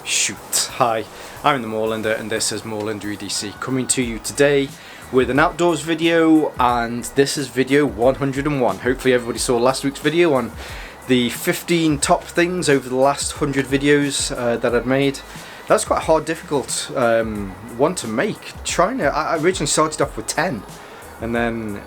Shoot. Hi, I'm the Moorlander and this is Moorlander EDC coming to you today with an outdoors video, and this is video 101. Hopefully everybody saw last week's video on the 15 top things over the last 100 videos that I've made. That's quite a hard, difficult one to make. I originally started off with 10 and then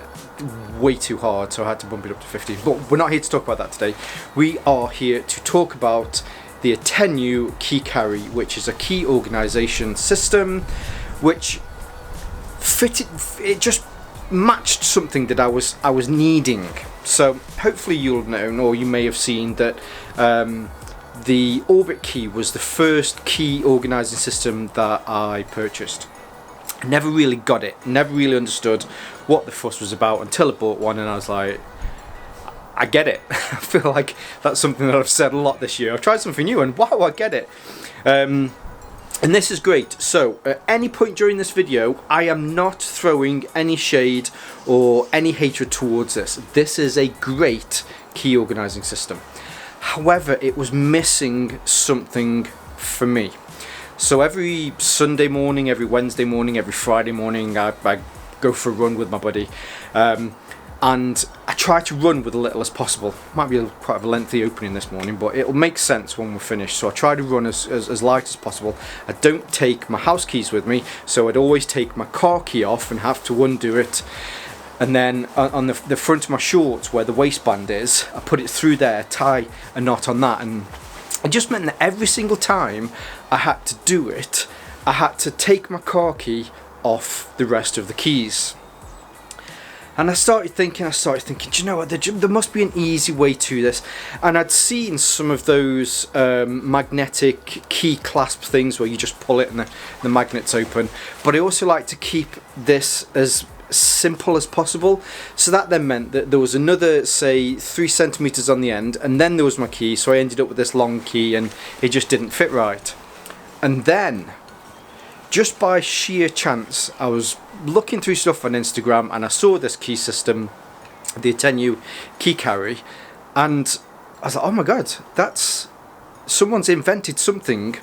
way too hard, so I had to bump it up to 15. But we're not here to talk about that today. We are here to talk about the Attenuo Key Carry, which is a key organisation system which it just matched something that I was needing. So hopefully you'll know, or you may have seen, that the Orbit key was the first key organising system that I purchased. I never really got it, never really understood what the fuss was about until I bought one, and I was like, I get it. I feel like that's something that I've said a lot this year. I've tried something new and wow, I get it. And this is great. So at any point during this video, I am not throwing any shade or any hatred towards this. This is a great key organising system. However, it was missing something for me. So every Sunday morning, every Wednesday morning, every Friday morning, I go for a run with my buddy. And I try to run with as little as possible. Might be quite a lengthy opening this morning, but it'll make sense when we're finished. So I try to run as light as possible. I don't take my house keys with me, so I'd always take my car key off and have to undo it. And then on the front of my shorts, where the waistband is, I put it through there, tie a knot on that, and it just meant that every single time I had to do it, I had to take my car key off the rest of the keys. And I started thinking, do you know what, there must be an easy way to this. And I'd seen some of those magnetic key clasp things where you just pull it and the magnets open. But I also like to keep this as simple as possible. So that then meant that there was another, say, 3 centimeters on the end, and then there was my key. So I ended up with this long key and it just didn't fit right. And then, just by sheer chance, I was looking through stuff on Instagram and I saw this key system, the Attenuo Key Carry, and I was like, oh my god, someone's invented something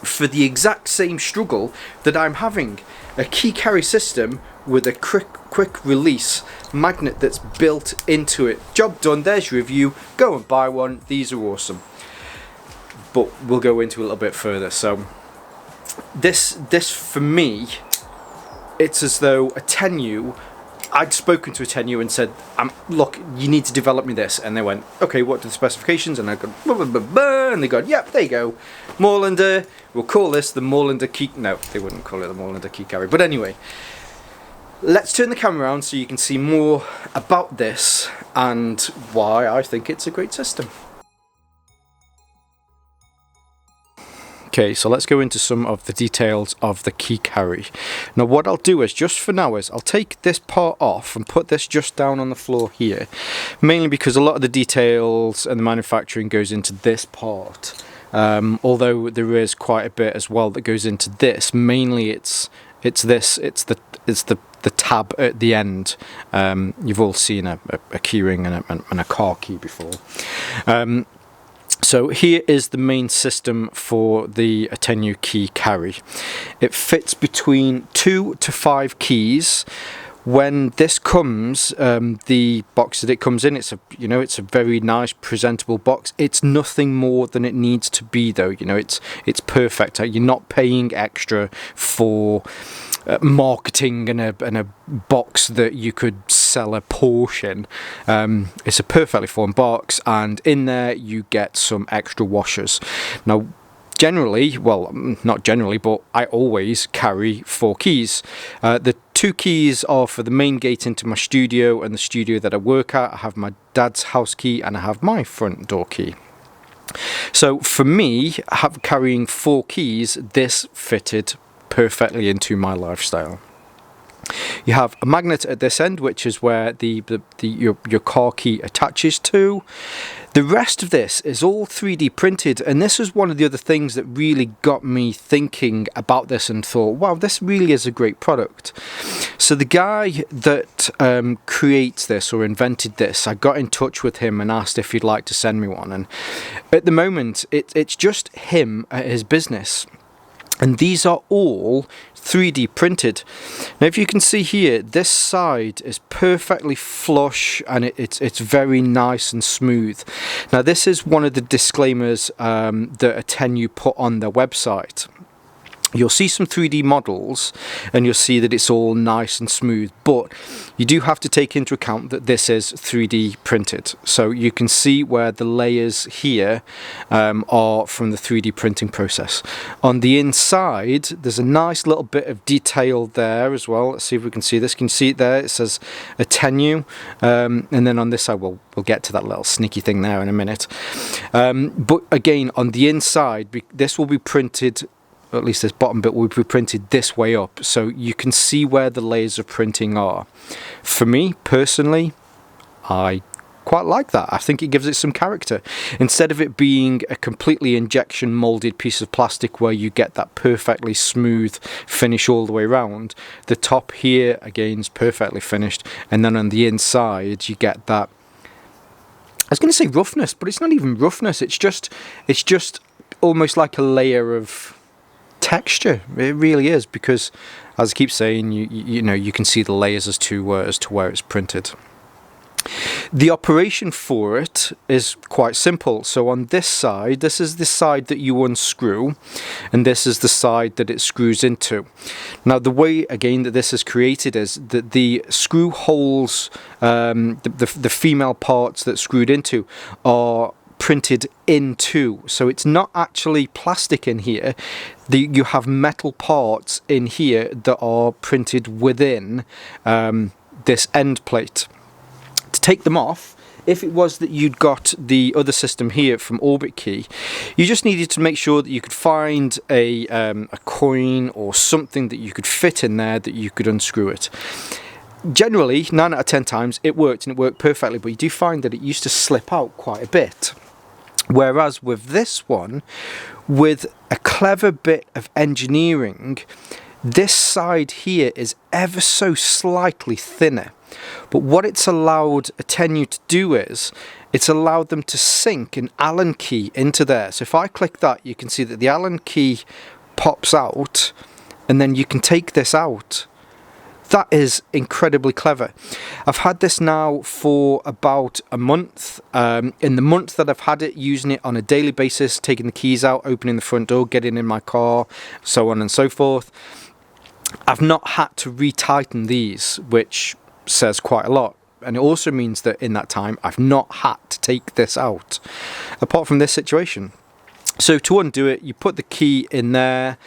for the exact same struggle that I'm having. A key carry system with a quick release magnet that's built into it. Job done, there's your review, go and buy one, these are awesome. But we'll go into a little bit further. So this for me, it's as though Attenuo, I'd spoken to Attenuo and said, look, you need to develop me this, and they went, okay, what are the specifications? And I go, blah, blah, blah, blah, and they go, yep, there you go, Moorlander, we'll call this the Moorlander Key, no, they wouldn't call it the Moorlander Key Carry, but anyway, let's turn the camera around so you can see more about this and why I think it's a great system. Okay, so let's go into some of the details of the key carry. Now what I'll do is, just for now, is I'll take this part off and put this just down on the floor here, mainly because a lot of the details and the manufacturing goes into this part, although there is quite a bit as well that goes into this. Mainly it's the tab at the end. You've all seen a keyring and a car key before. So here is the main system for the Attenuo Key Carry. It fits between 2 to 5 keys. When this comes, the box that it comes in, it's a very nice, presentable box. It's nothing more than it needs to be, though. It's perfect. You're not paying extra for marketing and a box that you could sell a Porsche in. It's a perfectly formed box, and in there you get some extra washers. Now generally, well, not generally, but I always carry 4 keys. The 2 keys are for the main gate into my studio and the studio that I work at. I have my dad's house key and I have my front door key. So for me, carrying 4 keys, this fitted perfectly into my lifestyle. You have a magnet at this end, which is where your car key attaches to. The rest of this is all 3D printed, and this was one of the other things that really got me thinking about this and thought, wow, this really is a great product. So the guy that creates this or invented this, I got in touch with him and asked if he'd like to send me one, and at the moment it's just him at his business. And these are all 3D printed. Now if you can see here, this side is perfectly flush and it's very nice and smooth. Now this is one of the disclaimers that Attenuo put on their website. You'll see some 3D models and you'll see that it's all nice and smooth, but you do have to take into account that this is 3D printed. So you can see where the layers here are from the 3D printing process. On the inside, there's a nice little bit of detail there as well. Let's see if we can see this. Can you see it there? It says Attenuo, and then on this side, we'll get to that little sneaky thing there in a minute. But again, on the inside, this will be printed, or at least this bottom bit will be printed this way up, so you can see where the layers of printing are. For me personally, I quite like that. I think it gives it some character. Instead of it being a completely injection molded piece of plastic where you get that perfectly smooth finish all the way around, the top here again is perfectly finished, and then on the inside you get that, I was going to say roughness, but it's not even roughness, it's just almost like a layer of texture. It really is, because as I keep saying, you know, you can see the layers as to where it's printed. The operation for it is quite simple. So on this side, this is the side that you unscrew, and this is the side that it screws into. Now the way again that this is created is that the screw holes, the female parts that screwed into are printed into, so it's not actually plastic in here. You have metal parts in here that are printed within this end plate. To take them off, if it was that you'd got the other system here from Orbit Key, you just needed to make sure that you could find a coin or something that you could fit in there that you could unscrew it. Generally, 9 out of 10 times it worked, and it worked perfectly, but you do find that it used to slip out quite a bit. Whereas with this one, with a clever bit of engineering, this side here is ever so slightly thinner. But what it's allowed Attenuo to do is, it's allowed them to sink an Allen key into there. So if I click that, you can see that the Allen key pops out, and then you can take this out. That is incredibly clever. I've had this now for about a month. In the month that I've had it, using it on a daily basis, taking the keys out, opening the front door, getting in my car, so on and so forth, I've not had to retighten these, which says quite a lot. And it also means that in that time, I've not had to take this out, apart from this situation. So to undo it, you put the key in there,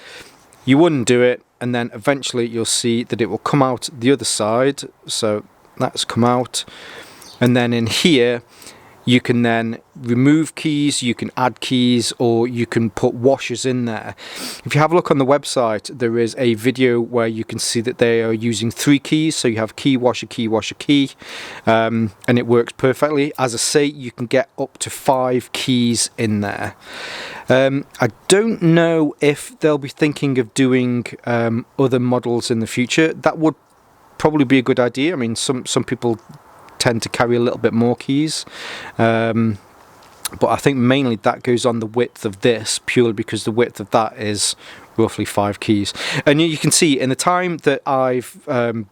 you undo it, and then eventually you'll see that it will come out the other side. So that's come out, and then in here you can then remove keys, you can add keys, or you can put washers in there. If you have a look on the website, there is a video where you can see that they are using 3 keys. So you have key, washer, key, and it works perfectly. As I say, you can get up to 5 keys in there. I don't know if they'll be thinking of doing other models in the future. That would probably be a good idea. I mean, some people tend to carry a little bit more keys, but I think mainly that goes on the width of this, purely because the width of that is roughly 5 keys. And you can see in the time that I've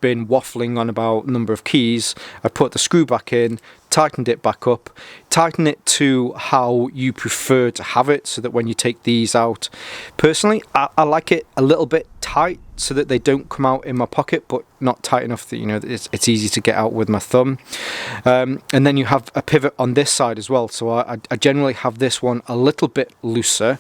been waffling on about number of keys, I put the screw back in, tightened it back up, tighten it to how you prefer to have it, so that when you take these out, personally I like it a little bit tight so that they don't come out in my pocket, but not tight enough that, you know, it's easy to get out with my thumb. And then you have a pivot on this side as well, so I generally have this one a little bit looser,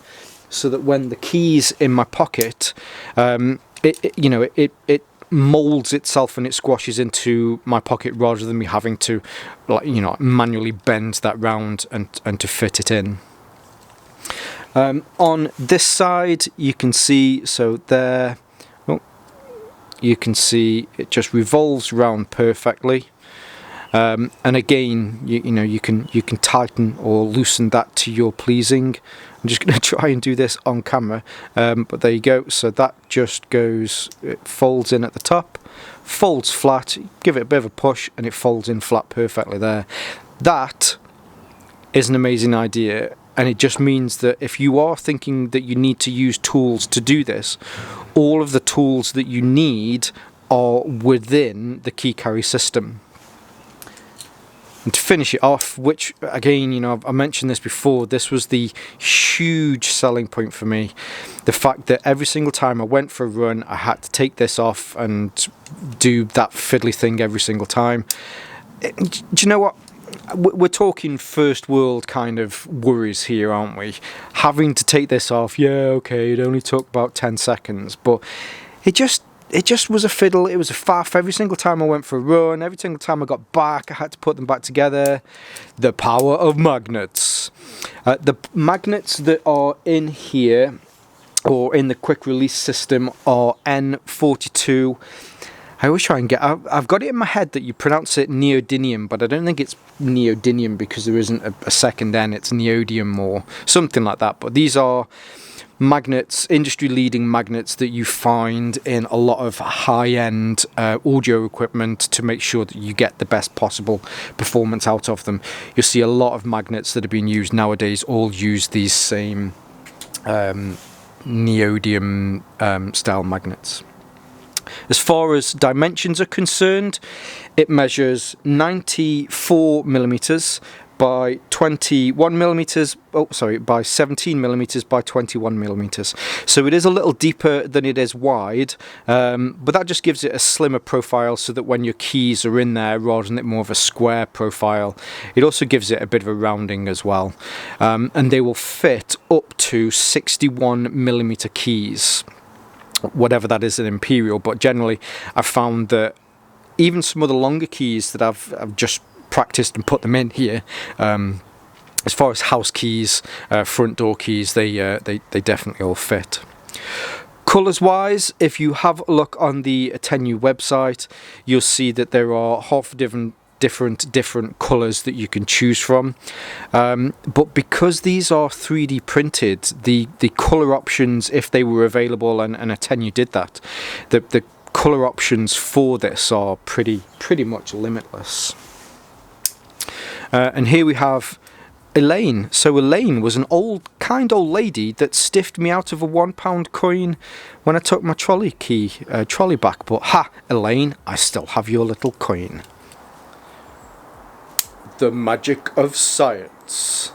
so that when the key's in my pocket, it molds itself and it squashes into my pocket, rather than me having to, like, you know, manually bend that round and to fit it in. On this side you can see, so there, you can see it just revolves around perfectly. And again, you can tighten or loosen that to your pleasing. I'm just going to try and do this on camera, but there you go. So that just goes, it folds in at the top, folds flat, give it a bit of a push, and it folds in flat perfectly there. That is an amazing idea, and it just means that if you are thinking that you need to use tools to do this, all of the tools that you need are within the key carry system. And to finish it off, which again, I mentioned this before, this was the huge selling point for me. The fact that every single time I went for a run, I had to take this off and do that fiddly thing every single time. Do you know what? We're talking first world kind of worries here, aren't we? Having to take this off, yeah, okay, it only took about 10 seconds, but it just was a fiddle. It was a faff every single time I went for a run. Every single time I got back, I had to put them back together. The power of magnets. The magnets that are in here, or in the quick release system, are N42. I always try and get... I've got it in my head that you pronounce it neodymium, but I don't think it's neodymium because there isn't a second N. It's neodymium or something like that. But these are magnets, industry-leading magnets that you find in a lot of high-end audio equipment to make sure that you get the best possible performance out of them. You'll see a lot of magnets that are being used nowadays all use these same neodymium style magnets. As far as dimensions are concerned, it measures 94 millimeters by 21 millimeters, by 17 millimeters by 21 millimeters. So it is a little deeper than it is wide, but that just gives it a slimmer profile so that when your keys are in there, rather than it more of a square profile, it also gives it a bit of a rounding as well. And they will fit up to 61 millimeter keys, whatever that is in imperial, but generally I've found that even some of the longer keys that I've just practiced and put them in here, as far as house keys, front door keys, they definitely all fit. Colours wise, if you have a look on the Attenuo website, you'll see that there are half different colours that you can choose from, but because these are 3D printed, the colour options, if they were available, and Attenuo did that, the colour options for this are pretty much limitless. And here we have Elaine. So Elaine was an kind old lady that stiffed me out of a £1 coin when I took my trolley back, but ha, Elaine, I still have your little coin. The magic of science.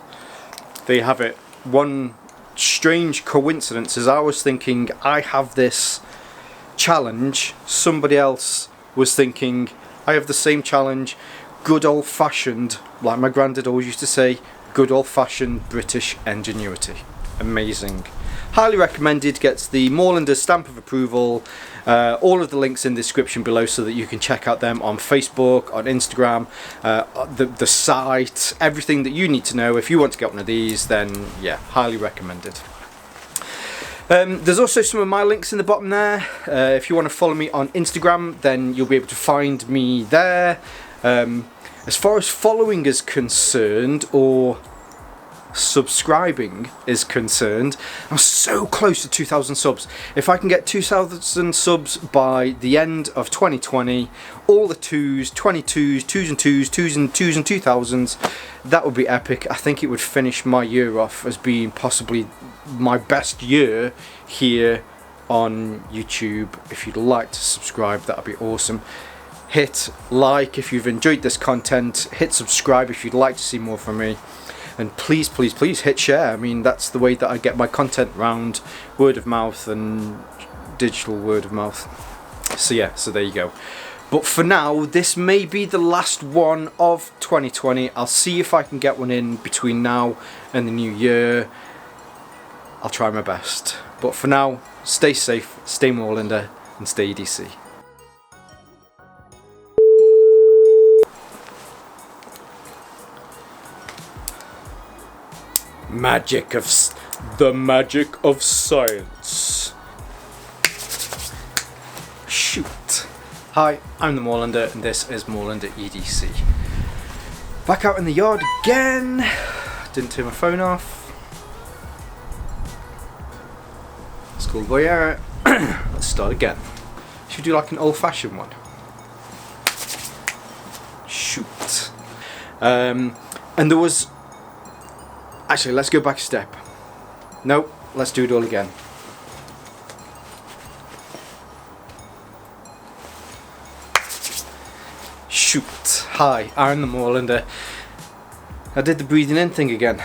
They have it. One strange coincidence is I was thinking I have this challenge, somebody else was thinking I have the same challenge. Good old-fashioned, like my granddad always used to say, good old-fashioned British ingenuity. Amazing. Highly recommended, gets the Moorlander stamp of approval. All of the links in the description below so that you can check out them on Facebook, on Instagram, the site, everything that you need to know. If you want to get one of these, then yeah, highly recommended. There's also some of my links in the bottom there. If you want to follow me on Instagram, then you'll be able to find me there. As far as following is concerned, or subscribing is concerned, I'm so close to 2,000 subs. If I can get 2,000 subs by the end of 2020, all the 2s, 22s, 2s and 2s, 2s and 2s and 2,000s, that would be epic. I think it would finish my year off as being possibly my best year here on YouTube. If you'd like to subscribe, that would be awesome. Hit like if you've enjoyed this content, hit subscribe if you'd like to see more from me, and please hit share. I mean, that's the way that I get my content round, word of mouth and digital word of mouth. So yeah, so there you go. But for now, this may be the last one of 2020. I'll see if I can get one in between now and the new year. I'll try my best. But for now, stay safe, stay Moorlander, and stay EDC. The magic of science. Shoot. Hi, I'm the Moorlander and this is Moorlander EDC. Back out in the yard again. Didn't turn my phone off. Schoolboy error. Let's start again. Should we do like an old-fashioned one? Shoot. And there was... Actually, let's go back a step. Nope, let's do it all again. Shoot. Hi, I'm the Moorlander. I did the breathing in thing again.